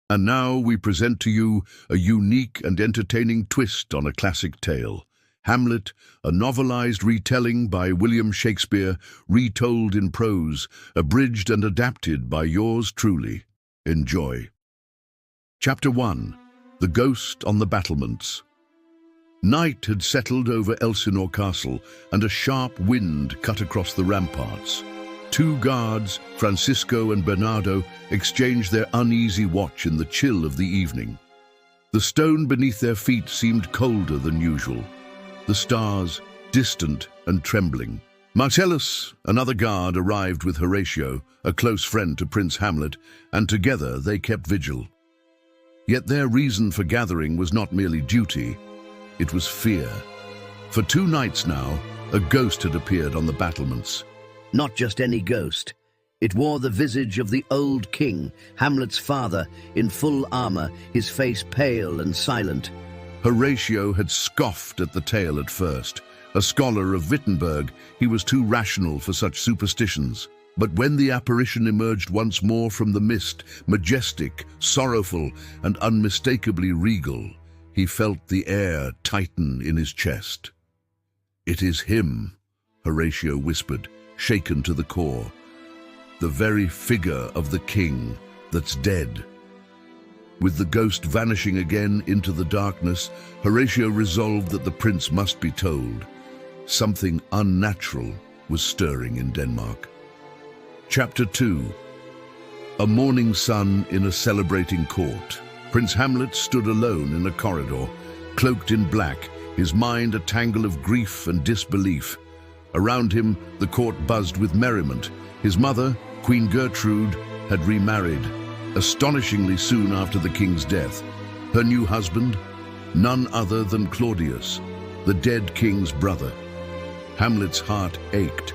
And now we present to you a unique and entertaining twist on a classic tale. Hamlet, a novelized retelling by William Shakespeare, retold in prose, abridged and adapted by yours truly. Enjoy. Chapter 1. The Ghost on the Battlements. Night had settled over Elsinore Castle, and a sharp wind cut across the ramparts. Two guards, Francisco and Bernardo, exchanged their uneasy watch in the chill of the evening. The stone beneath their feet seemed colder than usual, the stars distant and trembling. Marcellus, another guard, arrived with Horatio, a close friend to Prince Hamlet, and together they kept vigil. Yet their reason for gathering was not merely duty, it was fear. For 2 nights now, a ghost had appeared on the battlements. Not just any ghost. It wore the visage of the old king, Hamlet's father, in full armor, his face pale and silent. Horatio had scoffed at the tale at first. A scholar of Wittenberg, he was too rational for such superstitions. But when the apparition emerged once more from the mist, majestic, sorrowful, and unmistakably regal, he felt the air tighten in his chest. "It is him," Horatio whispered, shaken to the core. "The very figure of the king that's dead." With the ghost vanishing again into the darkness, Horatio resolved that the prince must be told. Something unnatural was stirring in Denmark. Chapter 2. A morning sun in a celebrating court. Prince Hamlet stood alone in a corridor, cloaked in black, his mind a tangle of grief and disbelief. Around him, the court buzzed with merriment. His mother, Queen Gertrude, had remarried, astonishingly soon after the king's death. Her new husband, none other than Claudius, the dead king's brother. Hamlet's heart ached.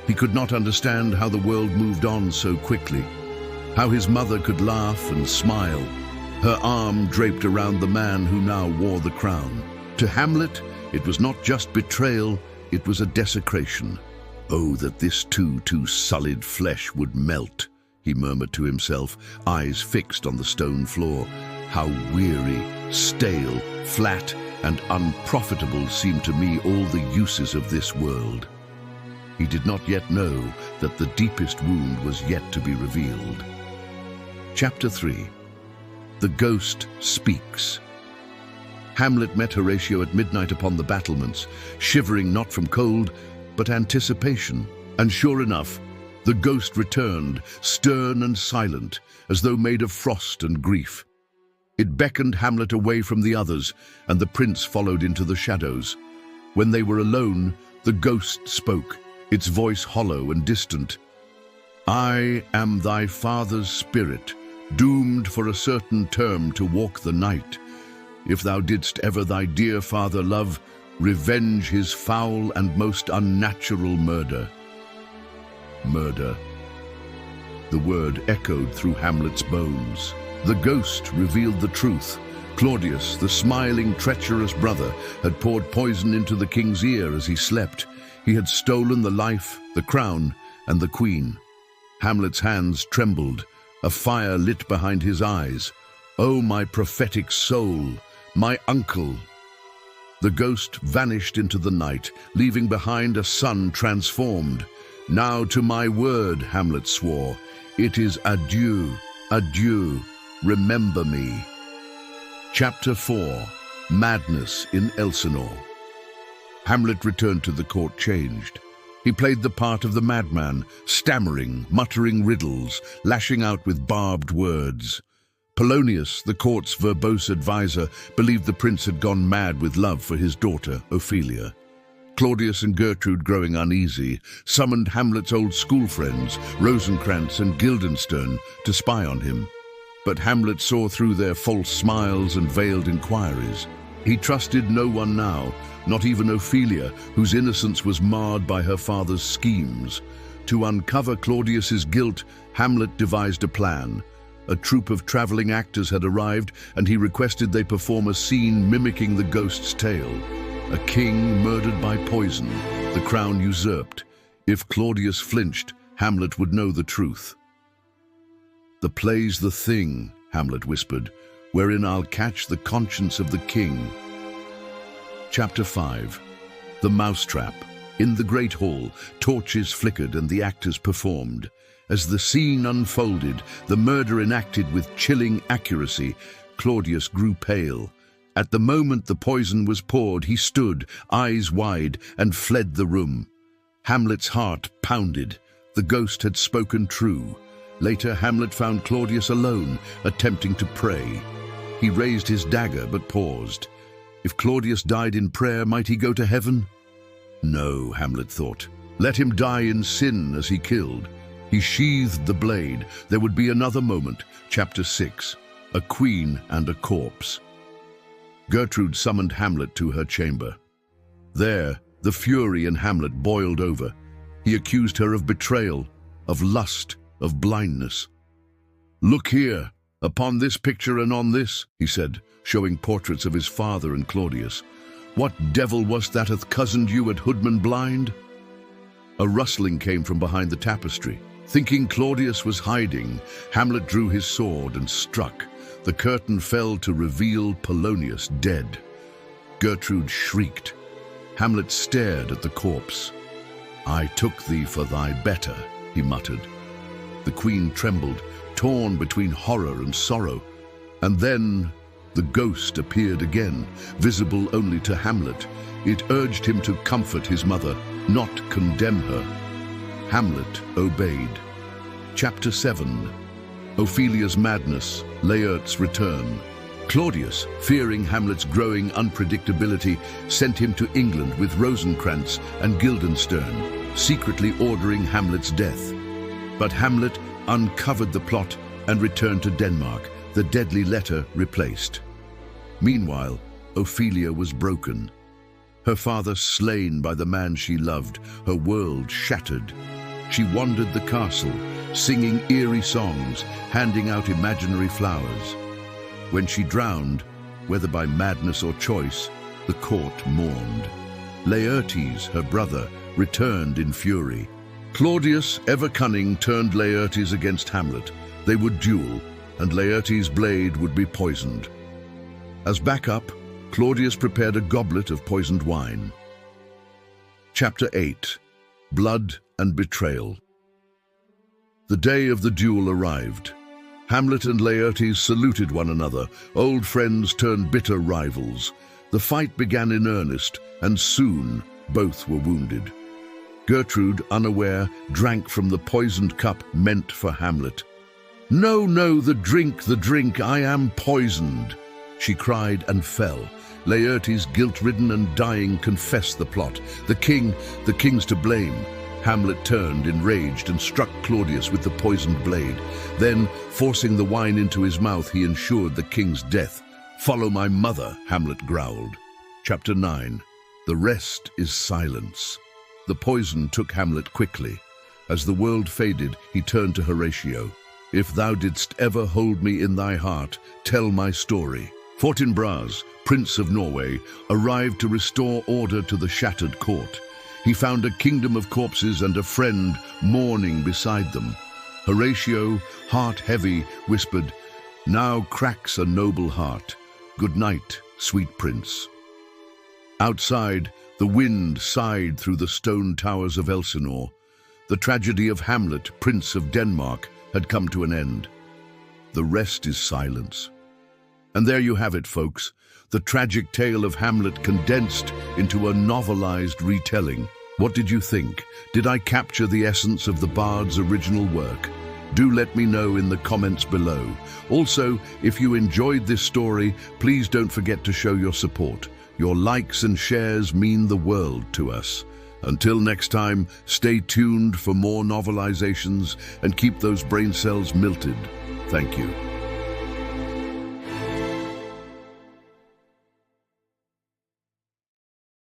He could not understand how the world moved on so quickly, how his mother could laugh and smile, her arm draped around the man who now wore the crown. To Hamlet, it was not just betrayal, it was a desecration. "Oh, that this too sullied flesh would melt," he murmured to himself, eyes fixed on the stone floor. "How weary, stale, flat, and unprofitable seem to me all the uses of this world." He did not yet know that the deepest wound was yet to be revealed. Chapter 3. The Ghost Speaks. Hamlet met Horatio at midnight upon the battlements, shivering not from cold, but anticipation. And sure enough, the ghost returned, stern and silent, as though made of frost and grief. It beckoned Hamlet away from the others, and the prince followed into the shadows. When they were alone, the ghost spoke, its voice hollow and distant. "I am thy father's spirit, doomed for a certain term to walk the night. If thou didst ever thy dear father love, revenge his foul and most unnatural murder." Murder. The word echoed through Hamlet's bones. The ghost revealed the truth. Claudius, the smiling, treacherous brother, had poured poison into the king's ear as he slept. He had stolen the life, the crown, and the queen. Hamlet's hands trembled, a fire lit behind his eyes. "Oh, my prophetic soul! My uncle!" The ghost vanished into the night, leaving behind a son transformed. "Now to my word," Hamlet swore. "It is adieu, adieu, remember me." Chapter 4. Madness in Elsinore. Hamlet returned to the court changed. He played the part of the madman, stammering, muttering riddles, lashing out with barbed words. Polonius, the court's verbose advisor, believed the prince had gone mad with love for his daughter, Ophelia. Claudius and Gertrude, growing uneasy, summoned Hamlet's old school friends, Rosencrantz and Guildenstern, to spy on him. But Hamlet saw through their false smiles and veiled inquiries. He trusted no one now, not even Ophelia, whose innocence was marred by her father's schemes. To uncover Claudius's guilt, Hamlet devised a plan. A troupe of traveling actors had arrived, and he requested they perform a scene mimicking the ghost's tale. A king murdered by poison, the crown usurped. If Claudius flinched, Hamlet would know the truth. "The play's the thing," Hamlet whispered, "wherein I'll catch the conscience of the king." Chapter 5. The Mousetrap. In the great hall, torches flickered and the actors performed. As the scene unfolded, the murder enacted with chilling accuracy, Claudius grew pale. At the moment the poison was poured, he stood, eyes wide, and fled the room. Hamlet's heart pounded. The ghost had spoken true. Later, Hamlet found Claudius alone, attempting to pray. He raised his dagger but paused. If Claudius died in prayer, might he go to heaven? No, Hamlet thought. Let him die in sin as he killed. He sheathed the blade. There would be another moment. Chapter 6. A Queen and a Corpse. Gertrude summoned Hamlet to her chamber. There, the fury in Hamlet boiled over. He accused her of betrayal, of lust, of blindness. "Look here, upon this picture and on this," he said, showing portraits of his father and Claudius. "What devil was that hath cozened you at Hoodman blind?" A rustling came from behind the tapestry. Thinking Claudius was hiding, Hamlet drew his sword and struck. The curtain fell to reveal Polonius dead. Gertrude shrieked. Hamlet stared at the corpse. "I took thee for thy better," he muttered. The queen trembled, torn between horror and sorrow. And then the ghost appeared again, visible only to Hamlet. It urged him to comfort his mother, not condemn her. Hamlet obeyed. Chapter 7. Ophelia's Madness, Laertes' Return. Claudius, fearing Hamlet's growing unpredictability, sent him to England with Rosencrantz and Guildenstern, secretly ordering Hamlet's death. But Hamlet uncovered the plot and returned to Denmark, the deadly letter replaced. Meanwhile, Ophelia was broken. Her father slain by the man she loved, her world shattered. She wandered the castle, singing eerie songs, handing out imaginary flowers. When she drowned, whether by madness or choice, the court mourned. Laertes, her brother, returned in fury. Claudius, ever cunning, turned Laertes against Hamlet. They would duel, and Laertes' blade would be poisoned. As backup, Claudius prepared a goblet of poisoned wine. Chapter 8. Blood and Betrayal. The day of the duel arrived. Hamlet and Laertes saluted one another, old friends turned bitter rivals. The fight began in earnest, and soon both were wounded. Gertrude, unaware, drank from the poisoned cup meant for Hamlet. "No, no, the drink, I am poisoned," she cried and fell. Laertes, guilt-ridden and dying, confessed the plot. The king's to blame. Hamlet turned, enraged, and struck Claudius with the poisoned blade. Then, forcing the wine into his mouth, he ensured the king's death. "Follow my mother," Hamlet growled. Chapter 9. The rest is silence. The poison took Hamlet quickly. As the world faded, he turned to Horatio. "If thou didst ever hold me in thy heart, tell my story." Fortinbras, Prince of Norway, arrived to restore order to the shattered court. He found a kingdom of corpses and a friend mourning beside them. Horatio, heart heavy, whispered, "Now cracks a noble heart. Good night, sweet prince." Outside, the wind sighed through the stone towers of Elsinore. The tragedy of Hamlet, Prince of Denmark, had come to an end. The rest is silence. And there you have it, folks. The tragic tale of Hamlet condensed into a novelized retelling. What did you think? Did I capture the essence of the bard's original work? Do let me know in the comments below. Also, if you enjoyed this story, please don't forget to show your support. Your likes and shares mean the world to us. Until next time, stay tuned for more novelizations and keep those brain cells melted. Thank you.